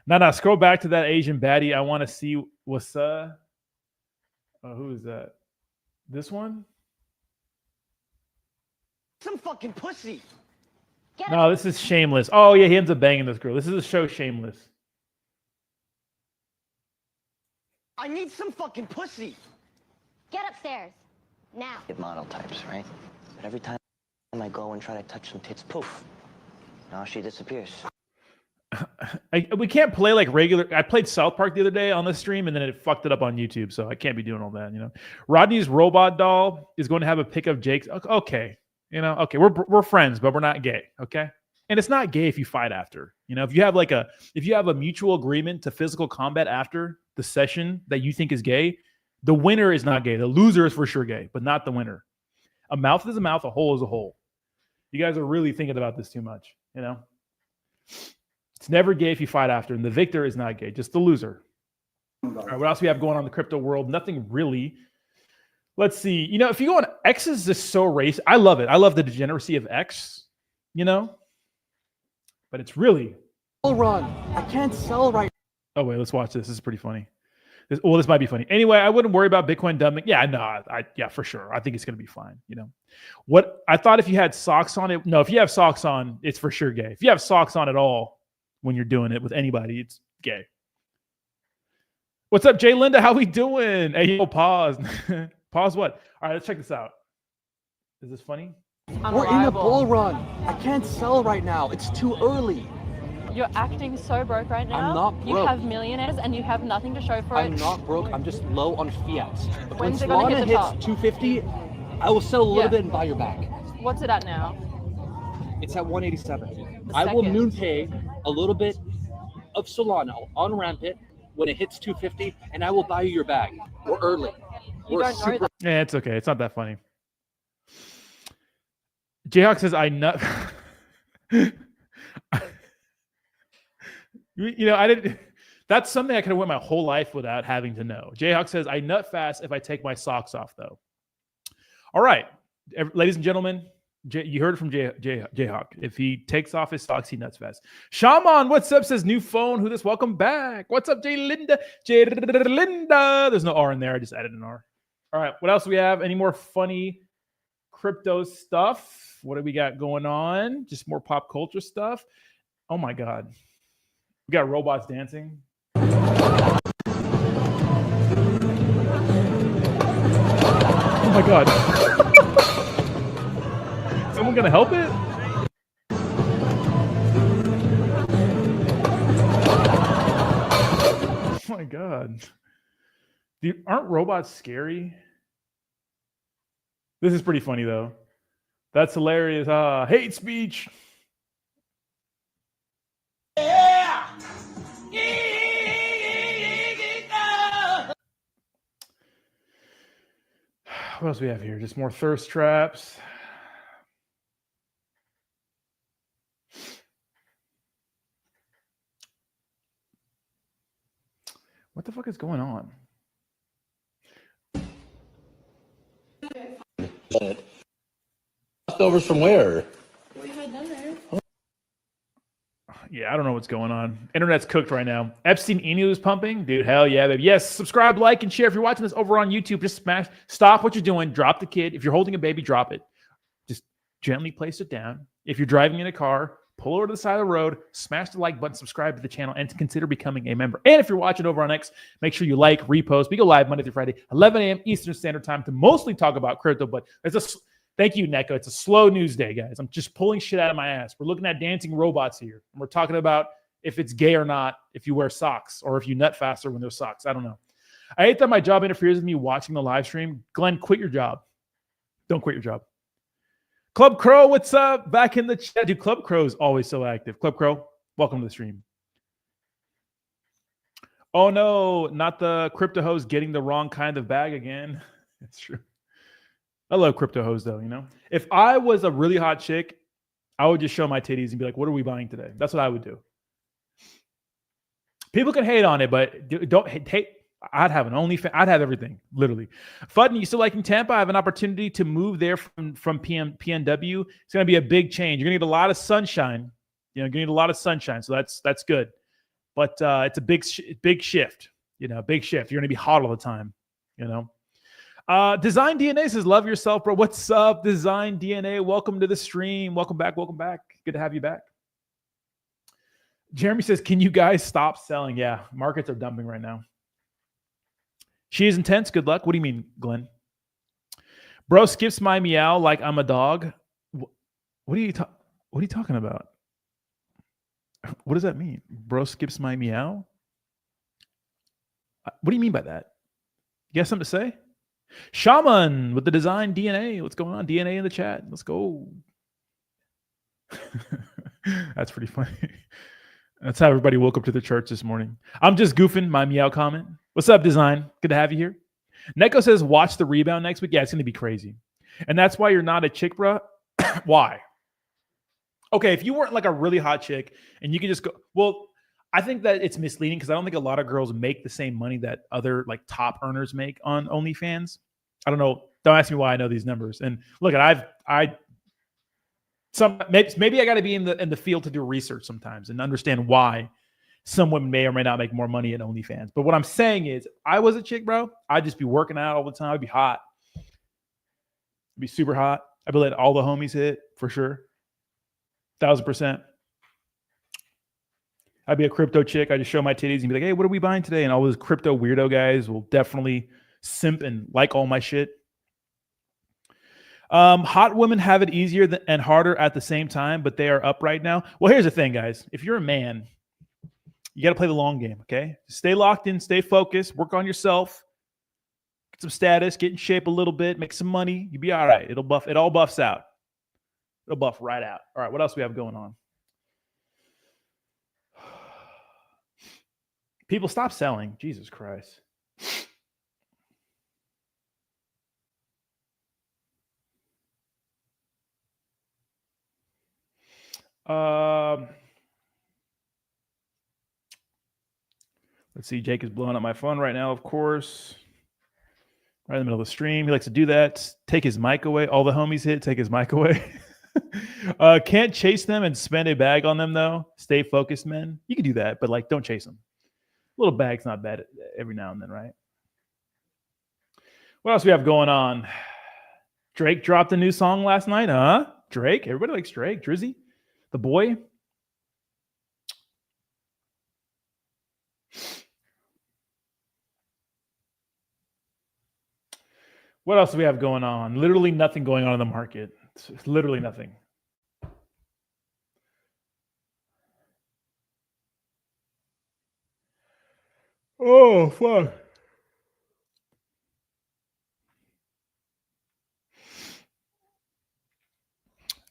Now, scroll back to that Asian baddie. I want to see what's who is that? This one? Some fucking pussy. No, this is Shameless. Oh yeah, he ends up banging this girl. This is a show, Shameless. I need some fucking pussy. Get upstairs. Now. Get model types, right? But every time I go and try to touch some tits, poof. Now she disappears. We can't play like regular. I played South Park the other day on the stream, and then it fucked it up on YouTube, so I can't be doing all that. You know, Rodney's robot doll is going to have a pic of Jake's. Okay, you know, okay, we're friends, but we're not gay. Okay, and it's not gay if you fight after. You know, if you have a mutual agreement to physical combat after the session that you think is gay, the winner is not gay. The loser is for sure gay, but not the winner. A mouth is a mouth, a hole is a hole. You guys are really thinking about this too much, you know? It's never gay if you fight after, and the victor is not gay, just the loser. All right, what else we have going on in the crypto world? Nothing really. Let's see. You know, if you go on, X is just so racist. I love it. I love the degeneracy of X, you know? But it's really... Bull run. I can't sell right. Oh, wait, let's watch this. This is pretty funny. This might be funny. Anyway, I wouldn't worry about Bitcoin dumping. Yeah, no, yeah, for sure. I think it's going to be fine. You know, what I thought if you had socks on it. No, if you have socks on, it's for sure gay. If you have socks on at all when you're doing it with anybody, it's gay. What's up, Jay Linda? How we doing? Hey, yo, pause. Pause what? All right, let's check this out. Is this funny? We're in a bull run. I can't sell right now. It's too early. You're acting so broke right now. I'm not broke. You have millionaires and you have nothing to show for it. I'm not broke. I'm just low on fiat. When's when it gonna Solana hit the top? hits 250, I will sell a little bit and buy your back. What's it at now? It's at 187. The I will second. moon pay a little bit of Solana. I'll on-ramp it, when it hits 250, and I will buy you your bag. We're early. We're super. Yeah, it's okay. It's not that funny. Jayhawk says, I nut. I didn't. That's something I could have went my whole life without having to know. Jayhawk says, I nut fast if I take my socks off, though. All right, ladies and gentlemen, you heard it from Jayhawk. If he takes off his socks, he nuts fast. Shaman, what's up? Says new phone. Who this? Welcome back. What's up, Jay Linda? There's no R in there. I just added an R. All right, what else do we have? Any more funny crypto stuff? What do we got going on? Just more pop culture stuff. Oh my God. We got robots dancing. Oh my God. Someone gonna help it? Oh my God. Dude, aren't robots scary? This is pretty funny though. That's hilarious. Hate speech. Yeah. What else do we have here? Just more thirst traps. What the fuck is going on? Leftovers from where? Yeah, I don't know what's going on. Internet's cooked right now. Epstein Emu is pumping. Dude, hell yeah, baby. Yes, subscribe, like, and share. If you're watching this over on YouTube, just stop what you're doing. Drop the kid. If you're holding a baby, drop it. Just gently place it down. If you're driving in a car, pull over to the side of the road, smash the like button, subscribe to the channel, and consider becoming a member. And if you're watching over on X, make sure you like, repost. We go live Monday through Friday, 11 a.m. Eastern Standard Time to mostly talk about crypto, but thank you, Neko. It's a slow news day, guys. I'm just pulling shit out of my ass. We're looking at dancing robots here. And we're talking about if it's gay or not, if you wear socks, or if you nut faster when there's socks. I don't know. I hate that my job interferes with me watching the live stream. Glenn, quit your job. Don't quit your job. Club Crow, what's up? Back in the chat. Dude, Club Crow is always so active. Club Crow, welcome to the stream. Oh, no, not the crypto host getting the wrong kind of bag again. It's true. I love crypto hoes though, If I was a really hot chick, I would just show my titties and be like, what are we buying today? That's what I would do. People can hate on it, but don't hate. I'd have an OnlyFans. I'd have everything, literally. Fudden, you still liking Tampa? I have an opportunity to move there from PNW. It's going to be a big change. You're going to need a lot of sunshine. You're going to need a lot of sunshine, so that's good. But it's a big shift. Big shift. You're going to be hot all the time. Design DNA says, love yourself, bro. What's up, Design DNA? Welcome to the stream. Welcome back. Good to have you back. Jeremy says, can you guys stop selling? Yeah, markets are dumping right now. She is intense. Good luck. What do you mean, Glenn? Bro skips my meow like I'm a dog. What are you talking about? What does that mean? Bro skips my meow? What do you mean by that? You got something to say? Shaman with the Design DNA. What's going on? DNA in the chat. Let's go. That's pretty funny. That's how everybody woke up to the church this morning. I'm just goofing my meow comment. What's up, Design? Good to have you here. Neko says, watch the rebound next week. Yeah, it's going to be crazy. And that's why you're not a chick, bro. Why? Okay, if you weren't like a really hot chick and you could just go, well, I think that it's misleading because I don't think a lot of girls make the same money that other like top earners make on OnlyFans. I don't know. Don't ask me why I know these numbers. And look, maybe I got to be in the field to do research sometimes and understand why some women may or may not make more money at OnlyFans. But what I'm saying is, if I was a chick, bro, I'd just be working out all the time. I'd be hot. I'd be super hot. I'd be letting all the homies hit for sure. 1,000%. I'd be a crypto chick. I just show my titties and be like, hey, what are we buying today? And all those crypto weirdo guys will definitely simp and like all my shit. Hot women have it easier and harder at the same time, but they are up right now. Well, here's the thing, guys. If you're a man, you got to play the long game, okay? Stay locked in, stay focused, work on yourself, get some status, get in shape a little bit, make some money. You'll be all right. It all buffs out. It'll buff right out. All right, what else do we have going on? People, stop selling. Jesus Christ. Let's see. Jake is blowing up my phone right now, of course. Right in the middle of the stream. He likes to do that. Take his mic away. All the homies hit. Take his mic away. Can't chase them and spend a bag on them, though. Stay focused, men. You can do that, but like, don't chase them. A little bag's not bad every now and then, right? What else we have going on? Drake dropped a new song last night, huh? Drake? Everybody likes Drake. Drizzy? The boy? What else do we have going on? Literally nothing going on in the market. It's literally nothing. Oh, fuck.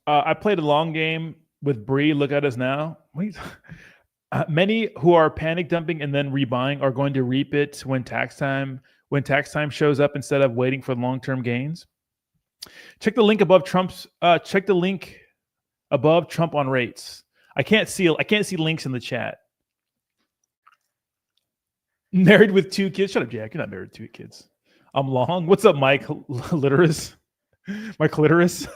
I played a long game with Bree. Look at us now. Many who are panic dumping and then rebuying are going to reap it when tax time shows up instead of waiting for long-term gains. Check the link above Trump's. Check the link above Trump on rates. I can't see links in the chat. Married with 2 kids. Shut up, Jack. You're not married with 2 kids. I'm long. What's up, Mike? Clitoris. My clitoris.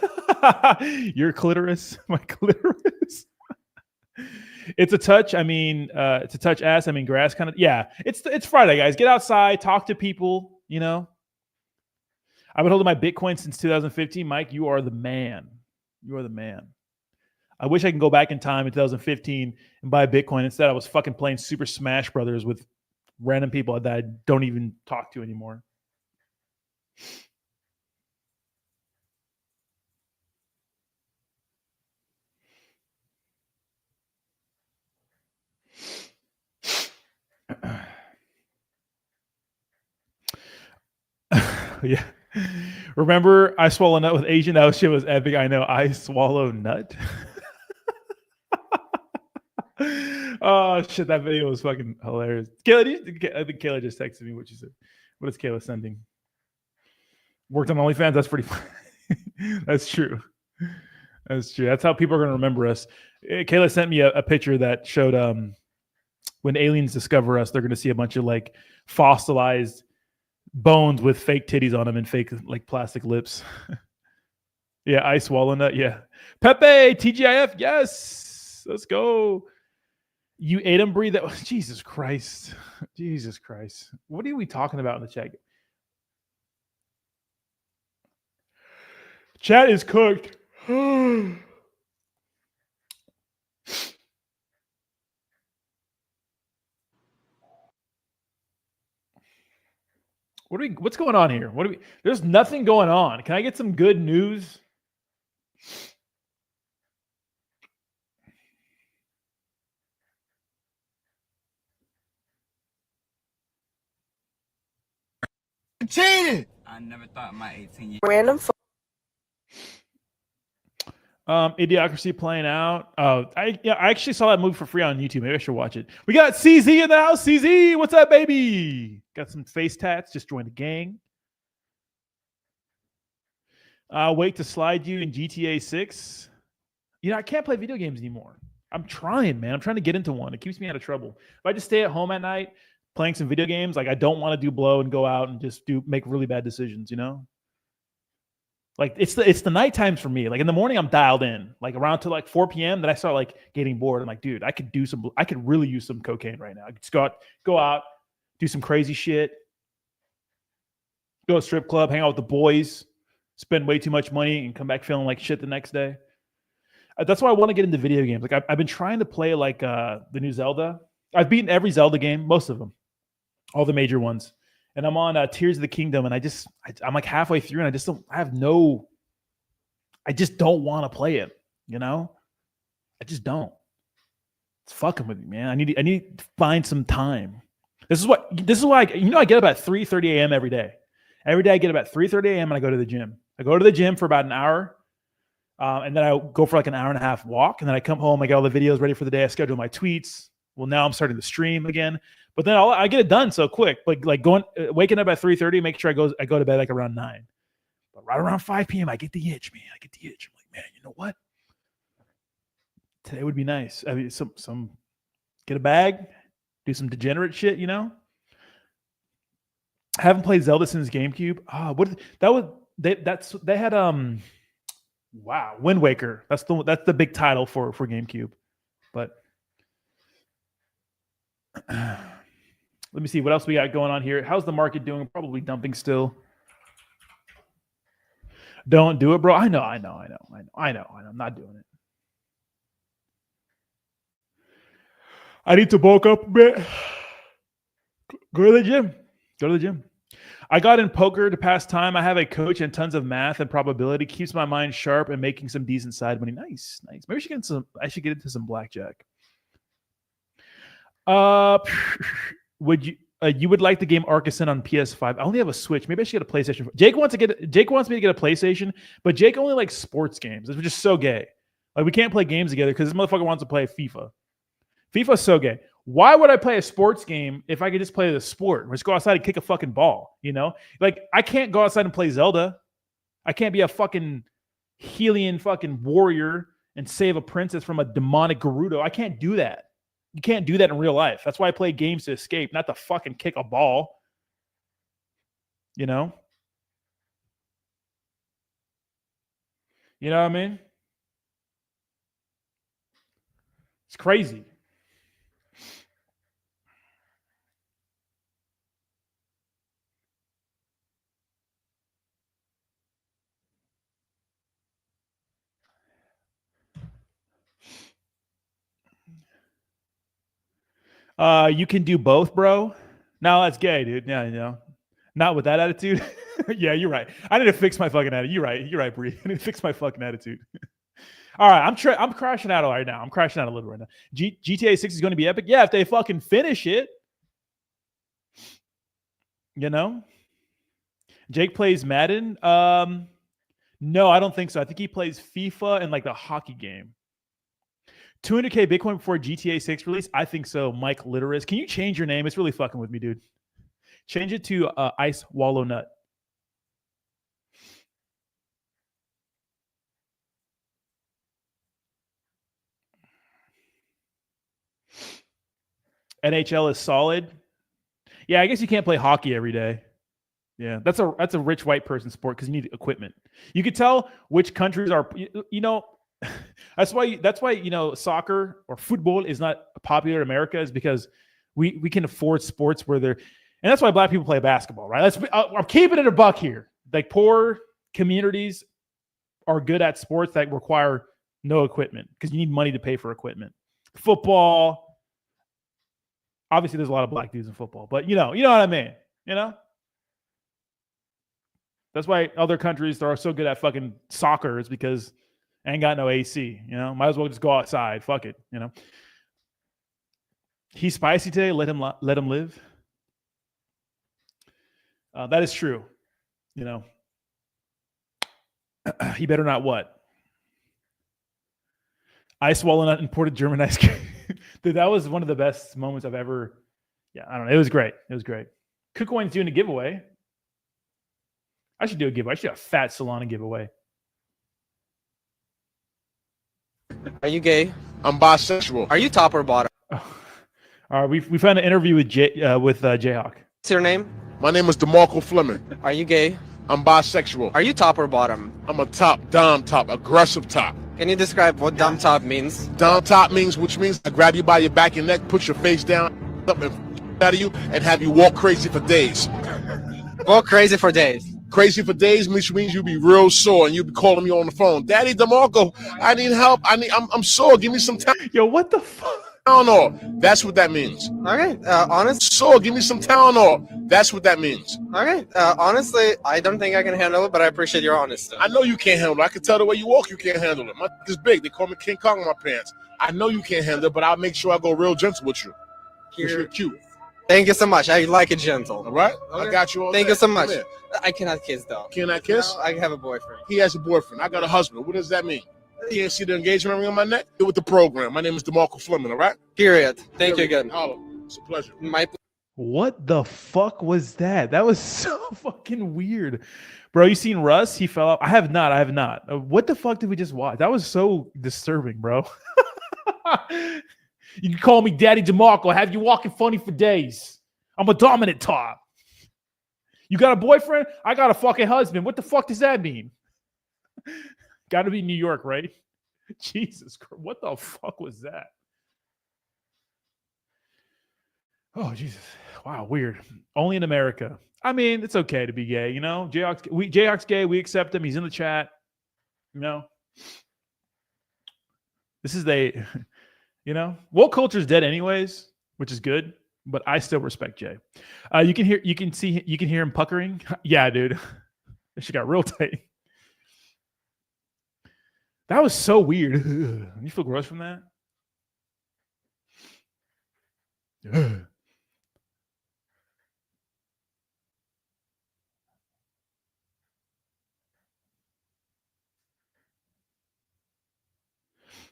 Your clitoris. My clitoris. It's a touch. I mean, it's a touch ass. I mean, grass kind of. Yeah, it's Friday, guys. Get outside, talk to people. You know, I've been holding my Bitcoin since 2015. Mike, you are the man. You are the man. I wish I can go back in time in 2015 and buy Bitcoin. Instead, I was fucking playing Super Smash Brothers with random people that I don't even talk to anymore. Yeah. Remember, I swallow nut with Asian. That shit was epic. I know. I swallow nut. Oh shit! That video was fucking hilarious. Kayla, I think Kayla just texted me what she said. What is Kayla sending? Worked on OnlyFans. That's pretty funny. That's true. That's true. That's how people are going to remember us. Kayla sent me a picture that showed when aliens discover us, they're going to see a bunch of like fossilized bones with fake titties on them and fake like plastic lips. Yeah, I swallow nut. Yeah, Pepe TGIF. Yes, let's go. You ate them, breathe. That Jesus Christ, Jesus Christ. What are we talking about in the chat? Chat is cooked. What's going on here? There's nothing going on. Can I get some good news? Cheated. I never thought my 18-year Random. Idiocracy playing out. I actually saw that movie for free on YouTube. Maybe I should watch it. We got CZ in the house. CZ, what's up, baby? Got some face tats. Just joined the gang. Wait to slide you in GTA 6. You know, I can't play video games anymore. I'm trying, man. I'm trying to get into one. It keeps me out of trouble. If I just stay at home at night playing some video games, like I don't want to do blow and go out and just make really bad decisions, you know? Like it's the night times for me. Like in the morning, I'm dialed in. Like around to like 4 p.m. Then I start like getting bored. I'm like, dude, I could really use some cocaine right now. I could just go out, do some crazy shit, go to a strip club, hang out with the boys, spend way too much money, and come back feeling like shit the next day. That's why I want to get into video games. Like I've been trying to play like the new Zelda. I've beaten every Zelda game, most of them, all the major ones. And I'm on Tears of the Kingdom, and I'm like halfway through, and I just don't want to play it, you know? I just don't. It's fucking with me, man. I need to find some time. This is why I get up at 3:30 a.m. every day. Every day I get up at 3:30 a.m. and I go to the gym. I go to the gym for about an hour, and then I go for like an hour and a half walk, and then I come home. I get all the videos ready for the day. I schedule my tweets. Well, now I'm starting to stream again. But then I get it done so quick. But like waking up at 3:30, make sure I go to bed like around 9. But right around 5 p.m., I get the itch, man. I get the itch. I'm like, man, you know what? Today would be nice. I mean, some get a bag, do some degenerate shit, you know. I haven't played Zelda since GameCube. They had wow, Wind Waker. That's the big title for GameCube. But let me see what else we got going on here. How's the market doing? Probably dumping still. Don't do it, bro. I know. I'm not doing it. I need to bulk up a bit. Go to the gym. I got in poker to pass time. I have a coach and tons of math and probability. Keeps my mind sharp and making some decent side money. Nice. Maybe I should get into some blackjack. Would you would like the game Artisan on PS5? I only have a Switch. Maybe I should get a PlayStation. Jake wants me to get a PlayStation, but Jake only likes sports games. It's just so gay. Like we can't play games together because this motherfucker wants to play FIFA. FIFA's so gay. Why would I play a sports game if I could just play the sport? Just go outside and kick a fucking ball, you know? Like, I can't go outside and play Zelda. I can't be a fucking Hylian fucking warrior and save a princess from a demonic Gerudo. I can't do that. You can't do that in real life. That's why I play games to escape, not to fucking kick a ball. You know? You know what I mean? It's crazy. You can do both, bro. No, that's gay, dude. Yeah, you know, not with that attitude. Yeah, you're right. I need to fix my fucking attitude. You're right, Bree. I need to fix my fucking attitude. All right, I'm crashing out right now. I'm crashing out a little right now. GTA 6 is going to be epic. Yeah, if they fucking finish it. You know, Jake plays Madden. No, I don't think so. I think he plays FIFA and like the hockey game. 200K Bitcoin before GTA 6 release? I think so, Mike Literis. Can you change your name? It's really fucking with me, dude. Change it to Ice Wallow Nut. NHL is solid. Yeah, I guess you can't play hockey every day. Yeah, that's a rich white person sport because you need equipment. You could tell which countries are, you know, that's why you know soccer or football is not popular in America is because we can afford sports where they're, and that's why black people play basketball, right? I'm keeping it a buck here. Like poor communities are good at sports that require no equipment because you need money to pay for equipment. Football, obviously, there's a lot of black dudes in football, but you know what I mean. You know, that's why other countries are so good at fucking soccer is because ain't got no AC, you know. Might as well just go outside. Fuck it, you know. He's spicy today. Let him live. That is true. You know, he better not what. Ice Walnut imported German ice cream. Dude, that was one of the best moments I've ever. Yeah, I don't know. It was great. KuCoin's doing a giveaway. I should do a giveaway. I should do a fat Solana giveaway. Are you gay? I'm bisexual. Are you top or bottom? All right, we found an interview with Jayhawk. What's your name? My name is DeMarco Fleming. Are you gay? I'm bisexual. Are you top or bottom? I'm a top, dom top, aggressive top. Can you describe what dom top means? Dom top which means I grab you by your back and neck, put your face down, up and out of you, and have you walk crazy for days. Walk crazy for days. Crazy for days, which means you'll be real sore and you'll be calling me on the phone. Daddy DeMarco, I need help. I'm sore. Give me some time. Yo, what the fuck? Tylenol. That's what that means. Okay, honest. Sore. Give me some Tylenol. That's what that means. Okay, honestly, I don't think I can handle it, but I appreciate your honesty. I know you can't handle it. I can tell the way you walk, you can't handle it. My is big. They call me King Kong in my pants. I know you can't handle it, but I'll make sure I go real gentle with you. Because you're cute. Thank you so much. I like it gentle. All right? Okay. I got you all Thank day. you so much. Come here. I cannot kiss, though. Cannot kiss? No, I have a boyfriend. He has a boyfriend. I got a husband. What does that mean? You can't see the engagement ring on my neck? Do with the program. My name is DeMarco Fleming, all right? Period. Thank you again. Hello. It's a pleasure. My What the fuck was that? That was so fucking weird. Bro, you seen Russ? He fell off. I have not. What the fuck did we just watch? That was so disturbing, bro. You can call me Daddy DeMarco. Have you walking funny for days. I'm a dominant top. You got a boyfriend? I got a fucking husband. What the fuck does that mean? Got to be New York, right? Jesus Christ. What the fuck was that? Oh, Jesus. Wow, weird. Only in America. I mean, it's okay to be gay, you know? Jayhawk's gay. We accept him. He's in the chat. You know? This is you know? Woke culture's dead anyways, which is good, but I still respect Jay. You can hear him puckering. Yeah, dude. She got real tight. That was so weird. You feel gross from that?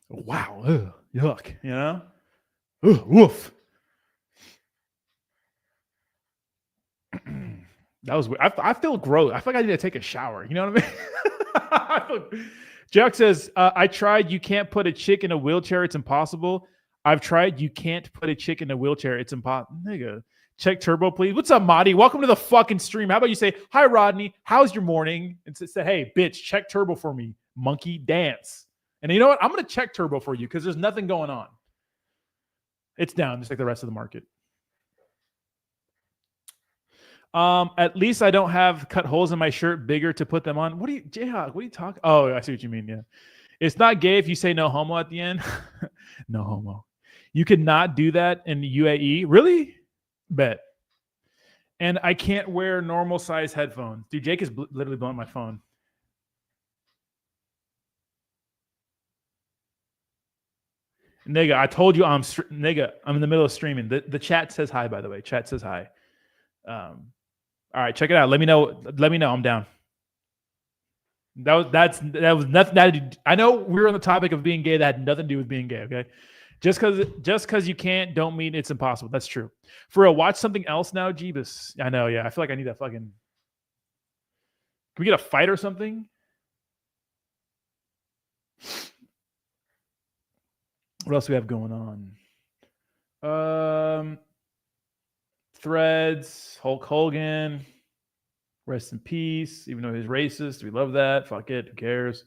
Wow. Yuck. You know? Woof. That was weird. I feel gross. I feel like I need to take a shower. You know what I mean? Jack says, I tried. You can't put a chick in a wheelchair. It's impossible. I've tried. You can't put a chick in a wheelchair. It's impossible. Nigga. Check turbo, please. What's up, Madi? Welcome to the fucking stream. How about you say, hi, Rodney. How's your morning? And say, hey, bitch, check turbo for me. Monkey dance. And you know what? I'm going to check turbo for you because there's nothing going on. It's down just like the rest of the market. At least I don't have cut holes in my shirt bigger to put them on. Jayhawk, what are you talking? Oh, I see what you mean. Yeah. It's not gay if you say no homo at the end. No homo. You could not do that in the UAE. Really? Bet. And I can't wear normal size headphones. Dude, Jake is literally blowing my phone. Nigga, I told you I'm in the middle of streaming. The chat says hi, by the way. Chat says hi. All right, check it out. Let me know. I'm down. That was nothing. I know we were on the topic of being gay. That had nothing to do with being gay. Okay, just because you can't don't mean it's impossible. That's true. For real, watch something else now, Jeebus. I know. Yeah, I feel like I need that fucking. Can we get a fight or something? What else do we have going on? Threads, Hulk Hogan, rest in peace. Even though he's racist, we love that. Fuck it, who cares?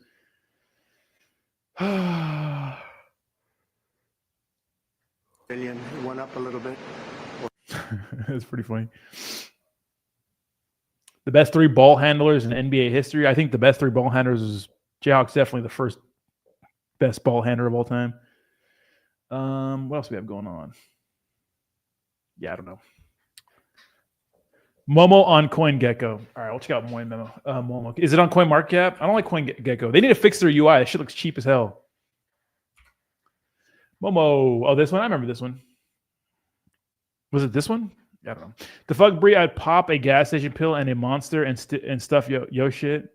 Billion went up a little bit. It's pretty funny. The best 3 ball handlers in NBA history. I think the best 3 ball handlers is Jayhawk's definitely the first best ball handler of all time. What else do we have going on? Yeah, I don't know. Momo on CoinGecko. All right, we'll check out Momo. Is it on CoinMarketCap? I don't like CoinGecko. They need to fix their UI. That shit looks cheap as hell. Momo. Oh, this one? I remember this one. Was it this one? I don't know. The fuck, Brie, I'd pop a gas station pill and a monster and stuff yo shit.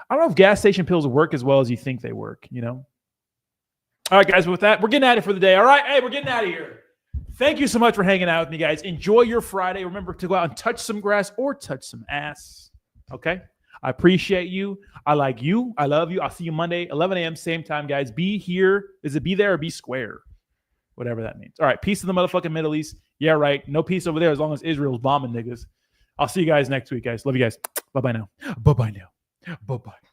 I don't know if gas station pills work as well as you think they work, you know? All right, guys, with that, we're getting at it for the day. All right, hey, we're getting out of here. Thank you so much for hanging out with me, guys. Enjoy your Friday. Remember to go out and touch some grass or touch some ass. Okay? I appreciate you. I like you. I love you. I'll see you Monday, 11 a.m., same time, guys. Be here. Is it be there or be square? Whatever that means. All right, peace in the motherfucking Middle East. Yeah, right. No peace over there as long as Israel's bombing niggas. I'll see you guys next week, guys. Love you guys. Bye-bye now. Bye-bye now. Bye-bye.